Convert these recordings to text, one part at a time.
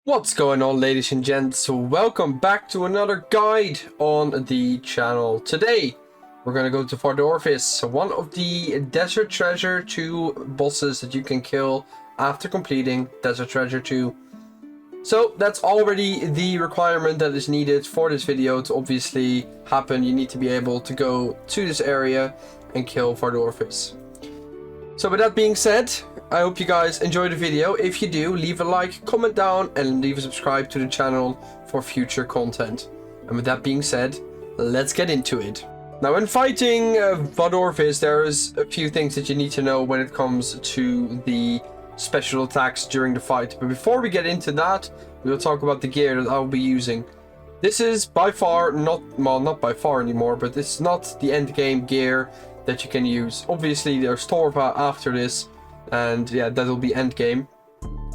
What's going on, ladies and gents? Welcome back to another guide on the channel. Today we're gonna go to Vardorvis, one of the Desert Treasure 2 bosses that you can kill after completing Desert Treasure 2. So that's already the requirement that is needed for this video to obviously happen. You need to be able to go to this area and kill Vardorvis. So with that being said, I hope you guys enjoyed the video. If you do, leave a like, comment down, and leave a subscribe to the channel for future content. And with that being said, let's get into it. Now, when fighting Vardorvis, there's a few things that you need to know when it comes to the special attacks during the fight. But before we get into that, we'll talk about the gear that I'll be using. This is by far not, well, not by far anymore, but it's not the end game gear that you can use. Obviously, there's Torva after this, and yeah, that'll be end game.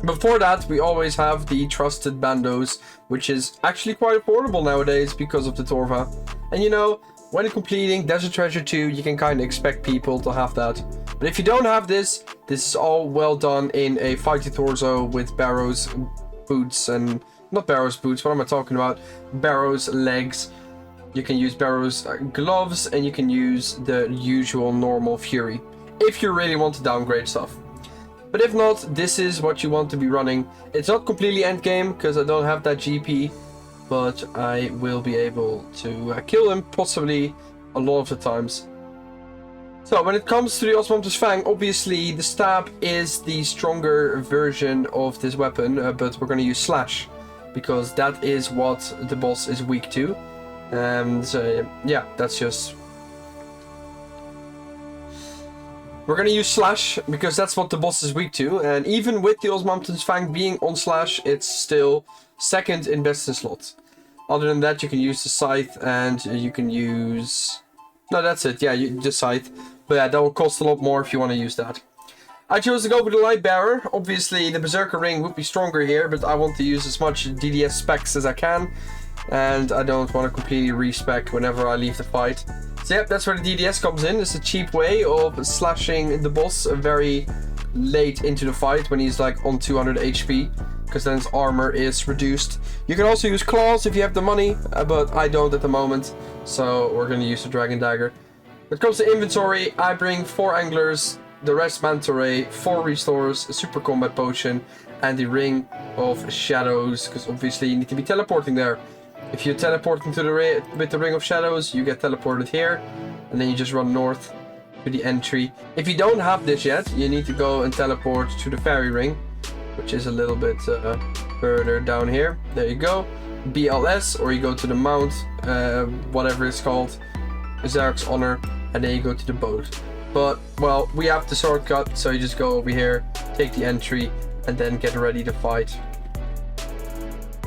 Before that, we always have the Trusted Bandos, which is actually quite affordable nowadays because of the Torva. And you know, when completing Desert Treasure 2, you can kind of expect people to have that. But if you don't have this, this is all well done in a fighty torso with Barrow's boots and... not Barrow's boots, what am I talking about? Barrow's legs. You can use Barrow's gloves, and you can use the usual normal Fury, if you really want to downgrade stuff. But if not, this is what you want to be running. It's not completely endgame, because I don't have that GP, but I will be able to kill him, possibly a lot of the times. So, when it comes to the OSRS Fang, obviously the stab is the stronger version of this weapon, but we're going to use Slash, because that is what the boss is weak to. So yeah, that's just... we're gonna use Slash, because that's what the boss is weak to, and even with the OSRS Fang being on Slash, it's still second in best in slot. Other than that, you can use the Scythe, and you can use... no, that's it, yeah, the Scythe. But yeah, that will cost a lot more if you want to use that. I chose to go with the Light Bearer. Obviously, the Berserker Ring would be stronger here, but I want to use as much DDS specs as I can. And I don't want to completely respec whenever I leave the fight. So yep, that's where the DDS comes in. It's a cheap way of slashing the boss very late into the fight when he's like on 200 HP. Because then his armor is reduced. You can also use Claws if you have the money, but I don't at the moment. So we're going to use the Dragon Dagger. When it comes to inventory, I bring 4 Anglers, the rest Manta Ray, 4 Restores, a Super Combat Potion, and the Ring of Shadows. Because obviously you need to be teleporting there. If you teleport into the with the Ring of Shadows, you get teleported here, and then you just run north to the entry. If you don't have this yet, you need to go and teleport to the Fairy Ring, which is a little bit further down here. There you go. BLS, or you go to the Mount, whatever it's called, Zarek's Honor, and then you go to the boat. But, well, we have the shortcut, so you just go over here, take the entry, and then get ready to fight.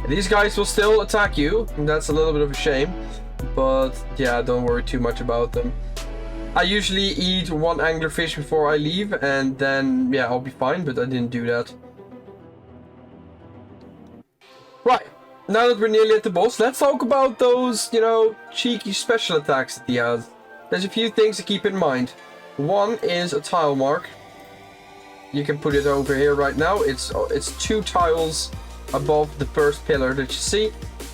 These guys will still attack you, and that's a little bit of a shame, but yeah, don't worry too much about them. I usually eat 1 anglerfish before I leave, and then yeah, I'll be fine, but I didn't do that. Right, now that we're nearly at the boss, let's talk about those, you know, cheeky special attacks that he has. There's a few things to keep in mind. One is a tile mark. You can put it over here right now. It's 2 tiles above the first pillar that you see.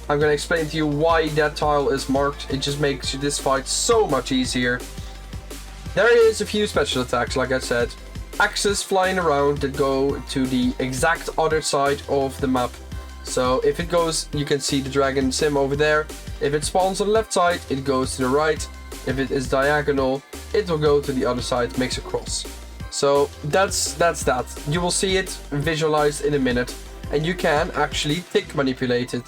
I'm going to explain to you why that tile is marked. It just makes this fight so much easier. There is a few special attacks, like I said. Axes flying around that go to the exact other side of the map. So if it goes, you can see the dragon sim over there. If it spawns on the left side, it goes to the right. If it is diagonal, it will go to the other side, makes a cross. So that's that. You will see it visualized in a minute. And you can actually tick manipulate it.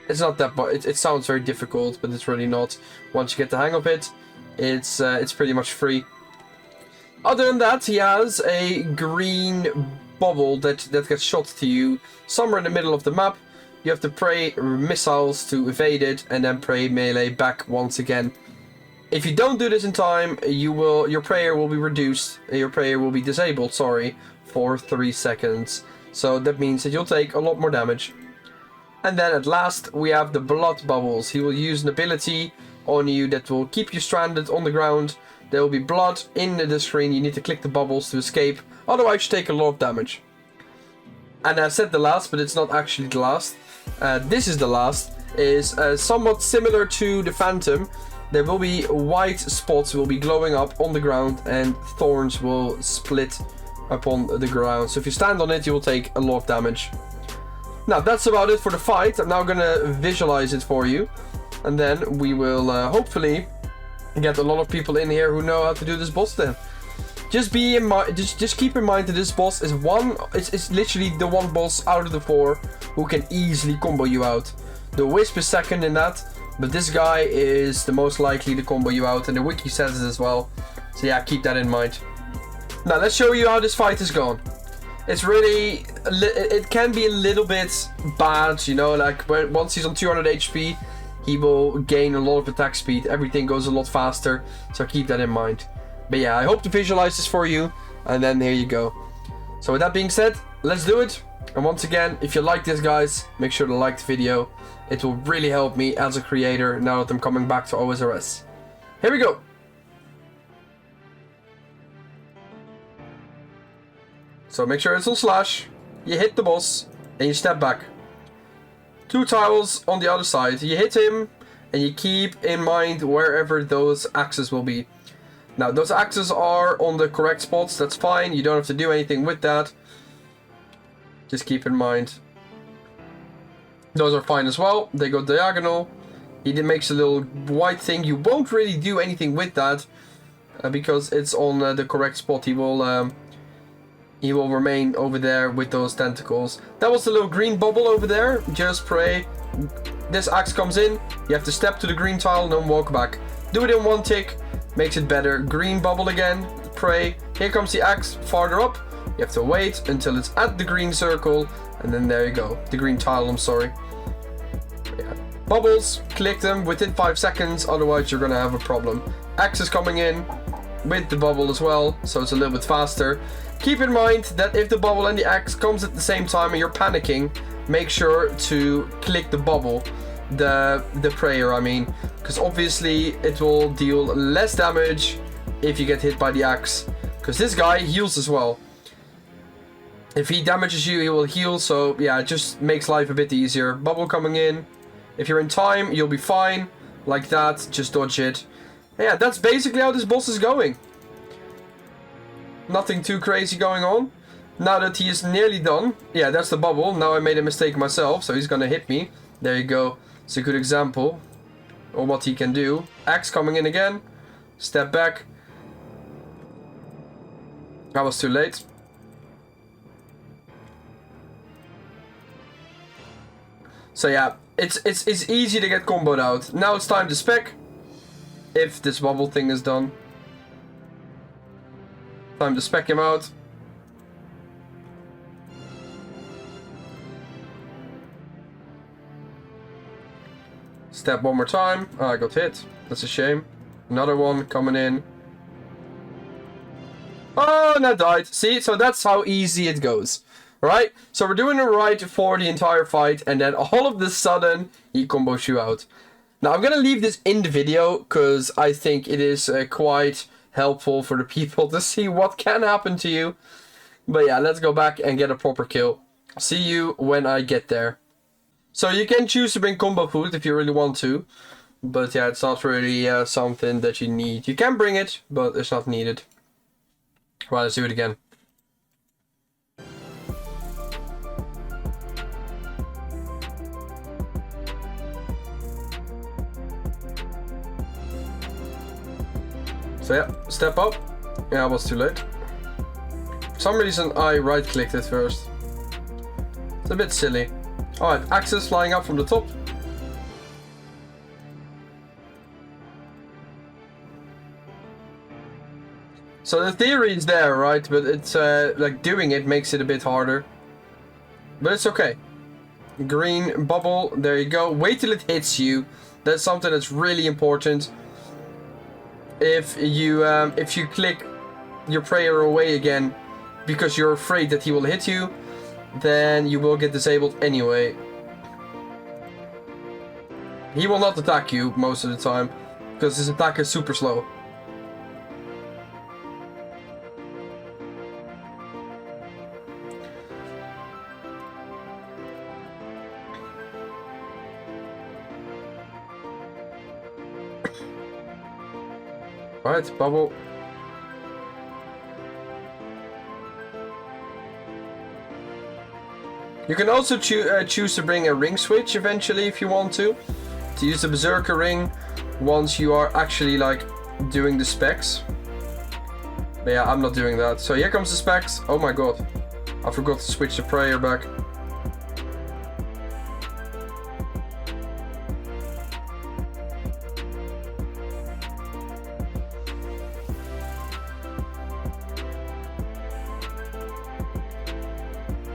It's not that much. It sounds very difficult, but it's really not. Once you get the hang of it, it's pretty much free. Other than that, he has a green bubble that gets shot to you somewhere in the middle of the map. You have to pray missiles to evade it, and then pray melee back once again. If you don't do this in time, your prayer will be reduced. Your prayer will be disabled, sorry, for 3 seconds. So that means that you'll take a lot more damage. And then at last we have the blood bubbles. He will use an ability on you that will keep you stranded on the ground. There will be blood in the screen. You need to click the bubbles to escape. Otherwise you take a lot of damage. and I said the last, but it's not actually the last. This is the last, is somewhat similar to the Phantom. There will be white spots will be glowing up on the ground, and thorns will split upon the ground. So if you stand on it, you will take a lot of damage. Now that's about it for the fight. I'm now gonna visualize it for you, and then we will hopefully get a lot of people in here who know how to do this boss. Then just be in mind, just keep in mind that this boss is it's literally the one boss out of the 4 who can easily combo you out. The Wisp is second in that, but this guy is the most likely to combo you out, and the wiki says it as well. So yeah, keep that in mind. Now let's show you how this fight is going. It's really, it can be a little bit bad, you know, like once he's on 200 HP, he will gain a lot of attack speed. Everything goes a lot faster, so keep that in mind. But yeah, I hope to visualize this for you, and then here you go. So with that being said, let's do it. And once again, if you like this, guys, make sure to like the video. It will really help me as a creator now that I'm coming back to OSRS. Here we go. So make sure it's on slash, you hit the boss, and you step back. 2 tiles on the other side. You hit him, and you keep in mind wherever those axes will be. Now, those axes are on the correct spots, that's fine. You don't have to do anything with that. Just keep in mind. Those are fine as well. They go diagonal. He makes a little white thing. You won't really do anything with that, because it's on the correct spot. He will remain over there with those tentacles. That was the little green bubble over there. Just pray. This axe comes in. You have to step to the green tile and then walk back. Do it in 1 tick. Makes it better. Green bubble again. Pray. Here comes the axe farther up. You have to wait until it's at the green circle. And then there you go. The green tile, I'm sorry. Yeah. Bubbles. Click them within 5 seconds. Otherwise you're going to have a problem. Axe is coming in with the bubble as well. So it's a little bit faster. Keep in mind that if the bubble and the axe comes at the same time and you're panicking, make sure to click the bubble, the prayer I mean, because obviously it will deal less damage if you get hit by the axe, because this guy heals as well. If he damages you, he will heal, so yeah, it just makes life a bit easier. Bubble coming in. If you're in time, you'll be fine. Like that, just dodge it. Yeah, that's basically how this boss is going. Nothing too crazy going on. Now that he is nearly done. Yeah, that's the bubble. Now I made a mistake myself, so he's gonna hit me. There you go. It's a good example of what he can do. Axe coming in again. Step back. I was too late. So yeah, it's easy to get comboed out. Now it's time to spec. If this bubble thing is done. Time to spec him out. Step one more time. Oh, I got hit. That's a shame. Another one coming in. Oh, and I died. See, so that's how easy it goes. Alright, so we're doing it right for the entire fight, and then all of a sudden, he combos you out. Now, I'm gonna leave this in the video, because I think it is quite helpful for the people to see what can happen to you. But yeah, let's go back and get a proper kill. See you when I get there. So you can choose to bring combo food if you really want to. But yeah, it's not really something that you need. You can bring it, but it's not needed. Right, let's do it again. So yeah, step up. Yeah, I was too late. For some reason I right clicked it first. It's a bit silly. Alright, axes flying up from the top. So the theory is there, right? But it's like doing it makes it a bit harder. But it's okay. Green bubble, there you go. Wait till it hits you. That's something that's really important. If you click your prayer away again because you're afraid that he will hit you, then you will get disabled anyway. He will not attack you most of the time because his attack is super slow. Right, bubble. You can also choose to bring a ring switch eventually if you want to use the Berserker ring once you are actually like doing the specs. But yeah, I'm not doing that. So here comes the specs. Oh my god, I forgot to switch the prayer back.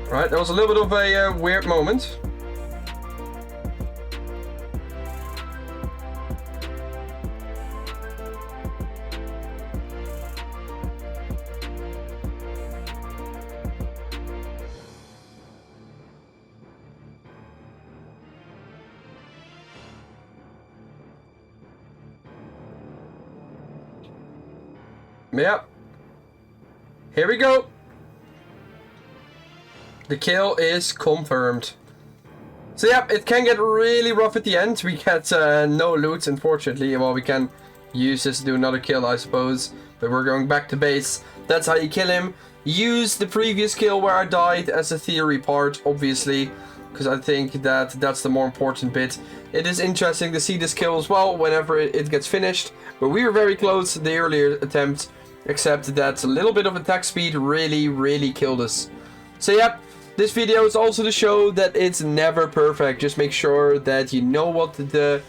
Right, that was a little bit of a weird moment. Yep. Here we go. The kill is confirmed. So yeah, it can get really rough at the end. We get no loot, unfortunately. Well, we can use this to do another kill, I suppose. But we're going back to base. That's how you kill him. Use the previous kill where I died as a theory part, obviously. Because I think that that's the more important bit. It is interesting to see this kill as well whenever it gets finished. But we were very close to the earlier attempt. Except that a little bit of attack speed really killed us. So yeah, this video is also to show that it's never perfect. Just make sure that you know what the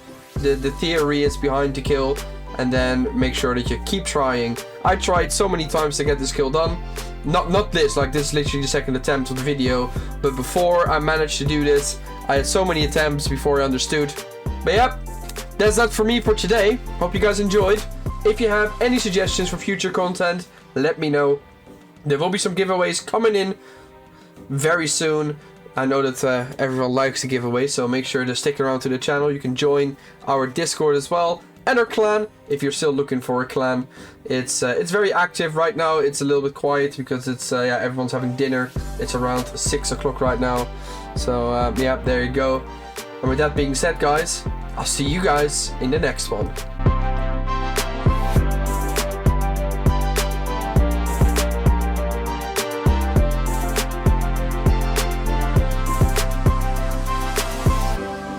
theory is behind the kill. And then make sure that you keep trying. I tried so many times to get this kill done. Not this, like this is literally the second attempt of the video. But before I managed to do this, I had so many attempts before I understood. But yeah, that's that for me for today. Hope you guys enjoyed. If you have any suggestions for future content, let me know. There will be some giveaways coming in very soon. I know that everyone likes the giveaway, so make sure to stick around to the channel. You can join our Discord as well, and our clan if you're still looking for a clan. It's very active right now. It's a little bit quiet because it's yeah, everyone's having dinner. It's around 6 o'clock right now. So yeah, there you go. And with that being said, guys, I'll see you guys in the next one.